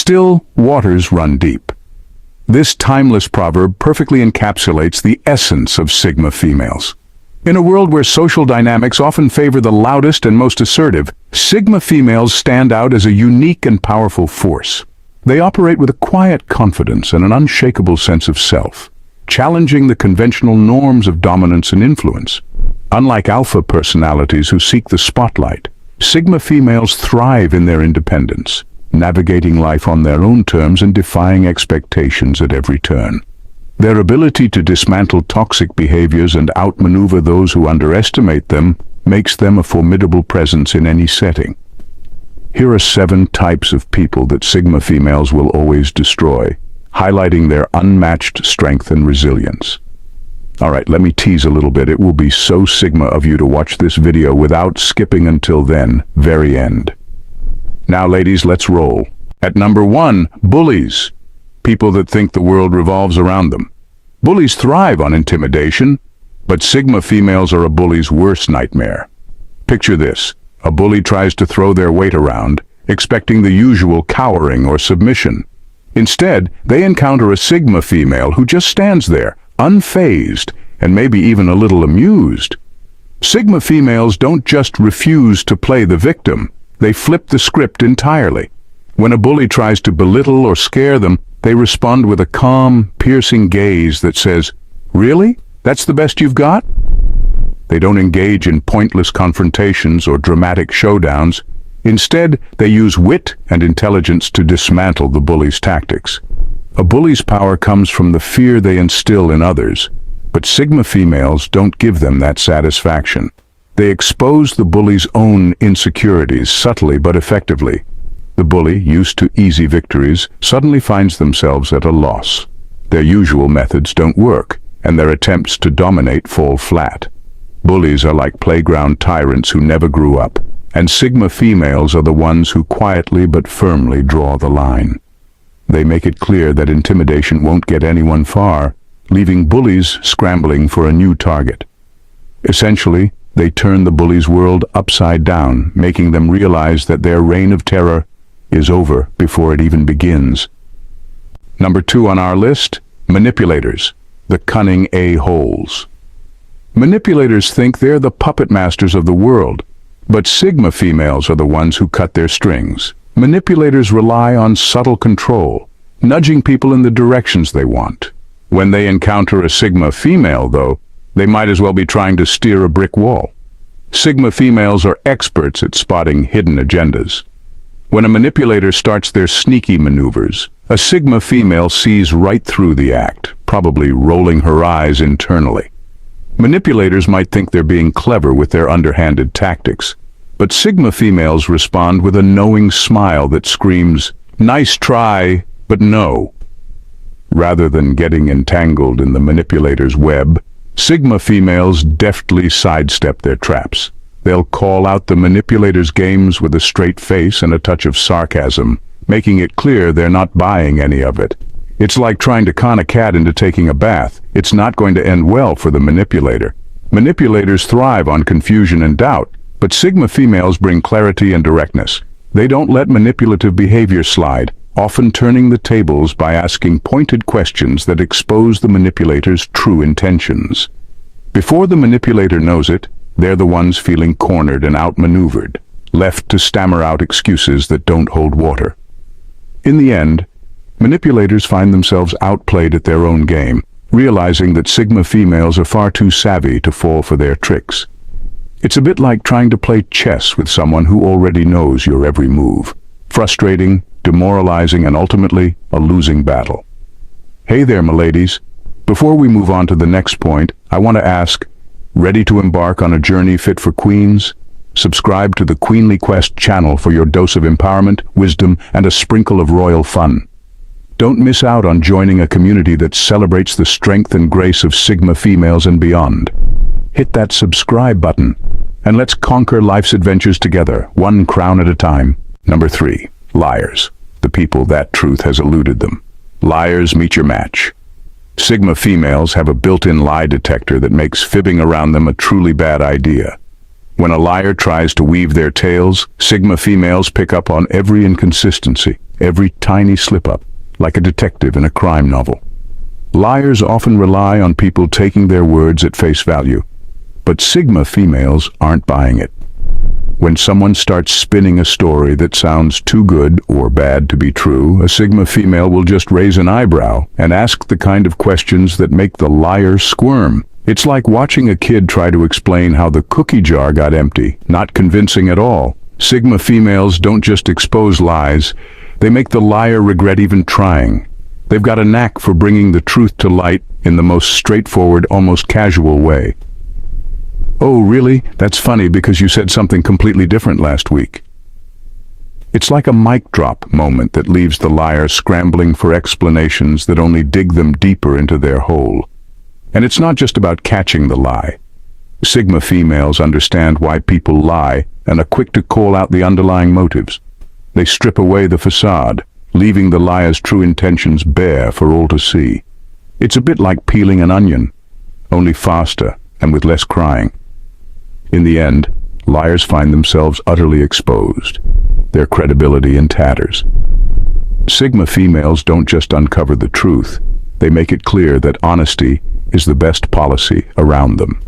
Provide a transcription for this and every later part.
Still, waters run deep. This timeless proverb perfectly encapsulates the essence of Sigma females. In a world where social dynamics often favor the loudest and most assertive, Sigma females stand out as a unique and powerful force. They operate with a quiet confidence and an unshakable sense of self, challenging the conventional norms of dominance and influence. Unlike alpha personalities who seek the spotlight, Sigma females thrive in their independence, navigating life on their own terms and defying expectations at every turn. Their ability to dismantle toxic behaviors and outmaneuver those who underestimate them makes them a formidable presence in any setting. Here are 7 types of people that Sigma females will always destroy, highlighting their unmatched strength and resilience. All right, let me tease a little bit. It will be so Sigma of you to watch this video without skipping until then, very end. Now, ladies, let's roll. At number 1, bullies. People that think the world revolves around them. Bullies thrive on intimidation, but Sigma females are a bully's worst nightmare. Picture this. A bully tries to throw their weight around, expecting the usual cowering or submission. Instead, they encounter a Sigma female who just stands there, unfazed, and maybe even a little amused. Sigma females don't just refuse to play the victim, they flip the script entirely. When a bully tries to belittle or scare them, they respond with a calm, piercing gaze that says, "Really? That's the best you've got?" They don't engage in pointless confrontations or dramatic showdowns. Instead, they use wit and intelligence to dismantle the bully's tactics. A bully's power comes from the fear they instill in others, but Sigma females don't give them that satisfaction. They expose the bully's own insecurities subtly but effectively. The bully, used to easy victories, suddenly finds themselves at a loss. Their usual methods don't work, and their attempts to dominate fall flat. Bullies are like playground tyrants who never grew up, and Sigma females are the ones who quietly but firmly draw the line. They make it clear that intimidation won't get anyone far, leaving bullies scrambling for a new target. Essentially, they turn the bully's world upside down, making them realize that their reign of terror is over before it even begins. Number 2 on our list, manipulators, the cunning a-holes. Manipulators think they're the puppet masters of the world, but Sigma females are the ones who cut their strings. Manipulators rely on subtle control, nudging people in the directions they want. When they encounter a Sigma female, though, they might as well be trying to steer a brick wall. Sigma females are experts at spotting hidden agendas. When a manipulator starts their sneaky maneuvers, a Sigma female sees right through the act, probably rolling her eyes internally. Manipulators might think they're being clever with their underhanded tactics, but Sigma females respond with a knowing smile that screams, "Nice try, but no." Rather than getting entangled in the manipulator's web, Sigma females deftly sidestep their traps. They'll call out the manipulator's games with a straight face and a touch of sarcasm, making it clear they're not buying any of it. It's like trying to con a cat into taking a bath. It's not going to end well for the manipulator. Manipulators thrive on confusion and doubt, but Sigma females bring clarity and directness. They don't let manipulative behavior slide, often turning the tables by asking pointed questions that expose the manipulator's true intentions. Before the manipulator knows it, they're the ones feeling cornered and outmaneuvered, left to stammer out excuses that don't hold water. In the end, manipulators find themselves outplayed at their own game, realizing that Sigma females are far too savvy to fall for their tricks. It's a bit like trying to play chess with someone who already knows your every move. Frustrating, demoralizing, and ultimately a losing battle. Hey there, my ladies. Before we move on to the next point, I want to ask, ready to embark on a journey fit for queens? Subscribe to the Queenly Quest channel for your dose of empowerment, wisdom, and a sprinkle of royal fun. Don't miss out on joining a community that celebrates the strength and grace of Sigma females and beyond. Hit that subscribe button, and let's conquer life's adventures together, one crown at a time. Number 3, liars. The people that truth has eluded them. Liars, meet your match. Sigma females have a built-in lie detector that makes fibbing around them a truly bad idea. When a liar tries to weave their tales, Sigma females pick up on every inconsistency, every tiny slip-up, like a detective in a crime novel. Liars often rely on people taking their words at face value, but Sigma females aren't buying it. When someone starts spinning a story that sounds too good or bad to be true, a Sigma female will just raise an eyebrow and ask the kind of questions that make the liar squirm. It's like watching a kid try to explain how the cookie jar got empty, not convincing at all. Sigma females don't just expose lies, they make the liar regret even trying. They've got a knack for bringing the truth to light in the most straightforward, almost casual way. "Oh, really? That's funny because you said something completely different last week." It's like a mic drop moment that leaves the liar scrambling for explanations that only dig them deeper into their hole. And it's not just about catching the lie. Sigma females understand why people lie and are quick to call out the underlying motives. They strip away the facade, leaving the liar's true intentions bare for all to see. It's a bit like peeling an onion, only faster and with less crying. In the end, liars find themselves utterly exposed, their credibility in tatters. Sigma females don't just uncover the truth, they make it clear that honesty is the best policy around them.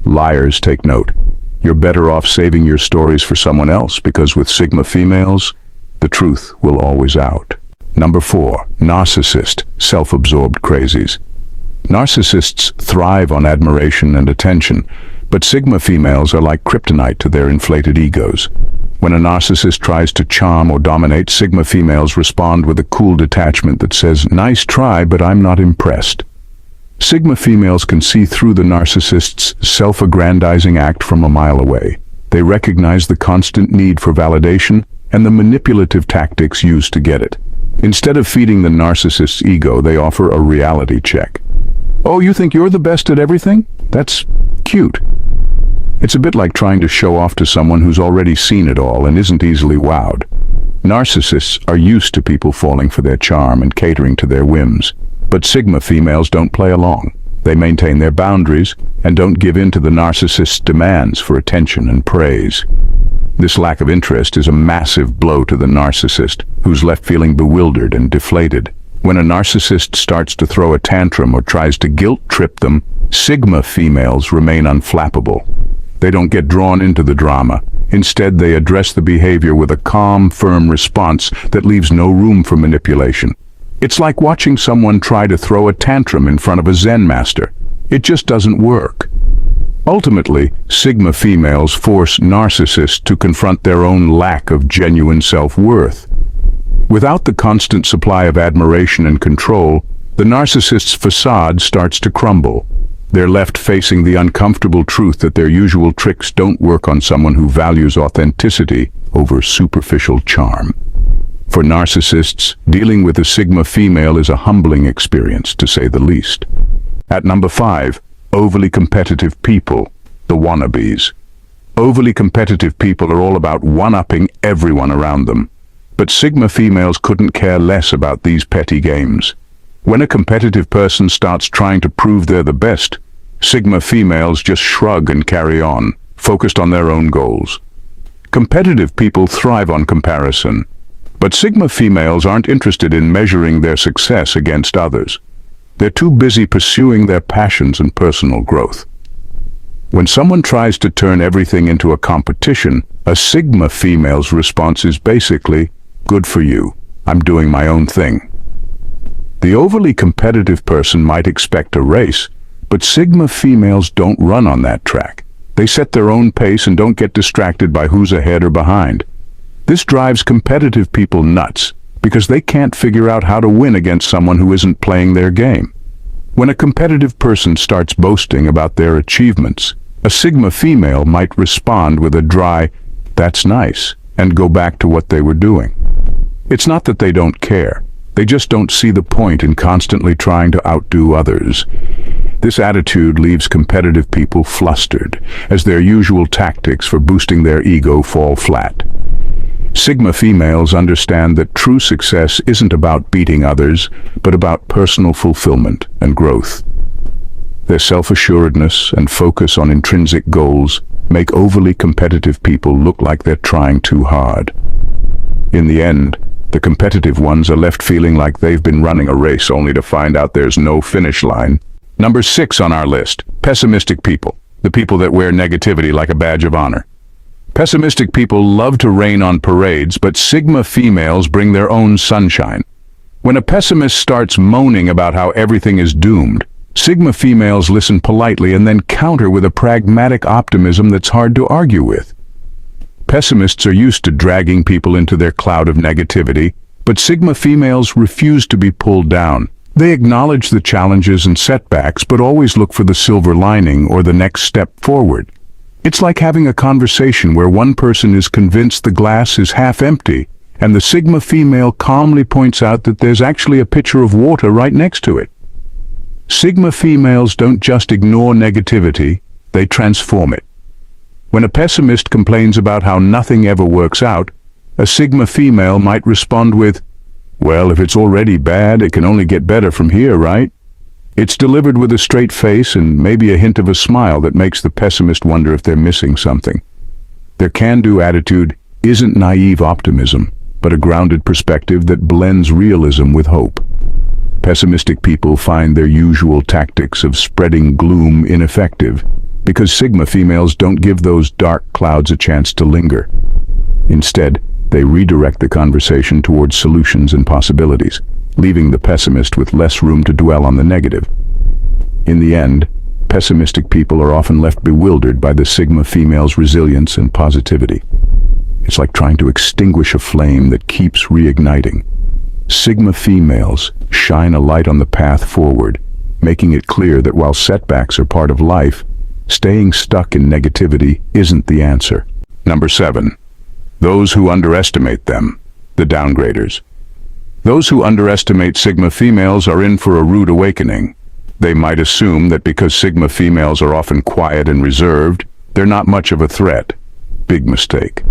Liars take note. You're better off saving your stories for someone else because with Sigma females, the truth will always out. Number 4, narcissist, self-absorbed crazies. Narcissists thrive on admiration and attention, but Sigma females are like kryptonite to their inflated egos. When a narcissist tries to charm or dominate, Sigma females respond with a cool detachment that says, "Nice try, but I'm not impressed." Sigma females can see through the narcissist's self-aggrandizing act from a mile away. They recognize the constant need for validation and the manipulative tactics used to get it. Instead of feeding the narcissist's ego, they offer a reality check. "Oh, you think you're the best at everything? That's cute." It's a bit like trying to show off to someone who's already seen it all and isn't easily wowed. Narcissists are used to people falling for their charm and catering to their whims. But Sigma females don't play along. They maintain their boundaries and don't give in to the narcissist's demands for attention and praise. This lack of interest is a massive blow to the narcissist, who's left feeling bewildered and deflated. When a narcissist starts to throw a tantrum or tries to guilt-trip them, Sigma females remain unflappable. They don't get drawn into the drama. Instead, they address the behavior with a calm, firm response that leaves no room for manipulation. It's like watching someone try to throw a tantrum in front of a Zen master. It just doesn't work. Ultimately, Sigma females force narcissists to confront their own lack of genuine self-worth. Without the constant supply of admiration and control, the narcissist's facade starts to crumble. They're left facing the uncomfortable truth that their usual tricks don't work on someone who values authenticity over superficial charm. For narcissists, dealing with a Sigma female is a humbling experience, to say the least. At number 5, overly competitive people, the wannabes. Overly competitive people are all about one-upping everyone around them. But Sigma females couldn't care less about these petty games. When a competitive person starts trying to prove they're the best, Sigma females just shrug and carry on, focused on their own goals. Competitive people thrive on comparison, but Sigma females aren't interested in measuring their success against others. They're too busy pursuing their passions and personal growth. When someone tries to turn everything into a competition, a Sigma female's response is basically, "Good for you, I'm doing my own thing." The overly competitive person might expect a race, but Sigma females don't run on that track. They set their own pace and don't get distracted by who's ahead or behind. This drives competitive people nuts, because they can't figure out how to win against someone who isn't playing their game. When a competitive person starts boasting about their achievements, a Sigma female might respond with a dry, "That's nice," and go back to what they were doing. It's not that they don't care. They just don't see the point in constantly trying to outdo others. This attitude leaves competitive people flustered, as their usual tactics for boosting their ego fall flat. Sigma females understand that true success isn't about beating others, but about personal fulfillment and growth. Their self-assuredness and focus on intrinsic goals make overly competitive people look like they're trying too hard. In the end, the competitive ones are left feeling like they've been running a race only to find out there's no finish line. Number 6 on our list, pessimistic people, the people that wear negativity like a badge of honor. Pessimistic people love to rain on parades, but Sigma females bring their own sunshine. When a pessimist starts moaning about how everything is doomed, Sigma females listen politely and then counter with a pragmatic optimism that's hard to argue with. Pessimists are used to dragging people into their cloud of negativity, but Sigma females refuse to be pulled down. They acknowledge the challenges and setbacks, but always look for the silver lining or the next step forward. It's like having a conversation where one person is convinced the glass is half empty, and the Sigma female calmly points out that there's actually a pitcher of water right next to it. Sigma females don't just ignore negativity, they transform it. When a pessimist complains about how nothing ever works out, a Sigma female might respond with, "Well, if it's already bad, it can only get better from here, right?" It's delivered with a straight face and maybe a hint of a smile that makes the pessimist wonder if they're missing something. Their can-do attitude isn't naive optimism, but a grounded perspective that blends realism with hope. Pessimistic people find their usual tactics of spreading gloom ineffective, because Sigma females don't give those dark clouds a chance to linger. Instead, they redirect the conversation towards solutions and possibilities, leaving the pessimist with less room to dwell on the negative. In the end, pessimistic people are often left bewildered by the Sigma female's resilience and positivity. It's like trying to extinguish a flame that keeps reigniting. Sigma females shine a light on the path forward, making it clear that while setbacks are part of life, staying stuck in negativity isn't the answer. Number 7. Those who underestimate them, the downgraders. Those who underestimate Sigma females are in for a rude awakening. They might assume that because Sigma females are often quiet and reserved, they're not much of a threat. Big mistake.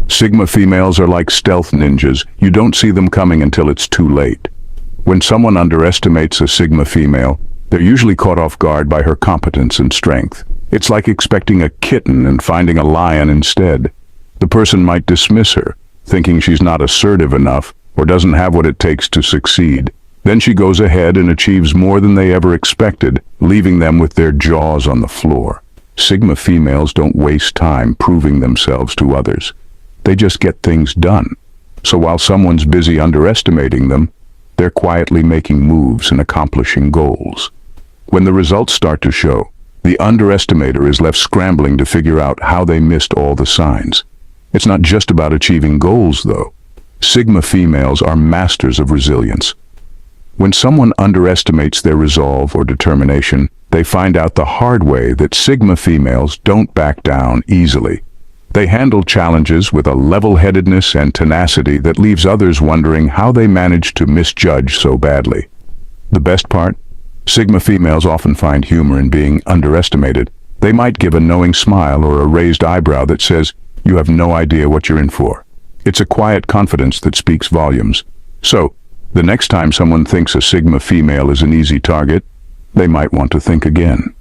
Sigma females are like stealth ninjas. You don't see them coming until it's too late. When someone underestimates a Sigma female, they're usually caught off guard by her competence and strength. It's like expecting a kitten and finding a lion instead. The person might dismiss her, thinking she's not assertive enough or doesn't have what it takes to succeed. Then she goes ahead and achieves more than they ever expected, leaving them with their jaws on the floor. Sigma females don't waste time proving themselves to others. They just get things done. So while someone's busy underestimating them, they're quietly making moves and accomplishing goals. When the results start to show, the underestimator is left scrambling to figure out how they missed all the signs. It's not just about achieving goals, though. Sigma females are masters of resilience. When someone underestimates their resolve or determination, they find out the hard way that Sigma females don't back down easily. They handle challenges with a level-headedness and tenacity that leaves others wondering how they manage to misjudge so badly. The best part? Sigma females often find humor in being underestimated. They might give a knowing smile or a raised eyebrow that says, "You have no idea what you're in for." It's a quiet confidence that speaks volumes. So, the next time someone thinks a Sigma female is an easy target, they might want to think again.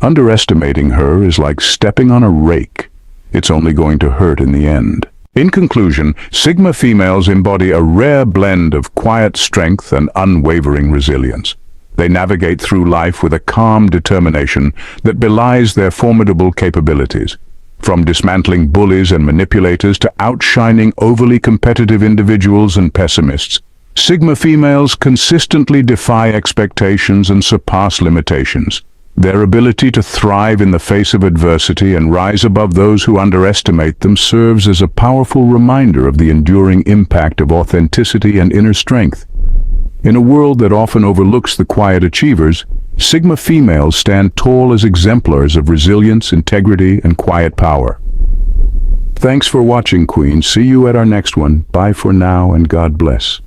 Underestimating her is like stepping on a rake. It's only going to hurt in the end. In conclusion, Sigma females embody a rare blend of quiet strength and unwavering resilience. They navigate through life with a calm determination that belies their formidable capabilities. From dismantling bullies and manipulators to outshining overly competitive individuals and pessimists, Sigma females consistently defy expectations and surpass limitations. Their ability to thrive in the face of adversity and rise above those who underestimate them serves as a powerful reminder of the enduring impact of authenticity and inner strength. In a world that often overlooks the quiet achievers, Sigma females stand tall as exemplars of resilience, integrity, and quiet power. Thanks for watching, Queen. See you at our next one. Bye for now, and God bless.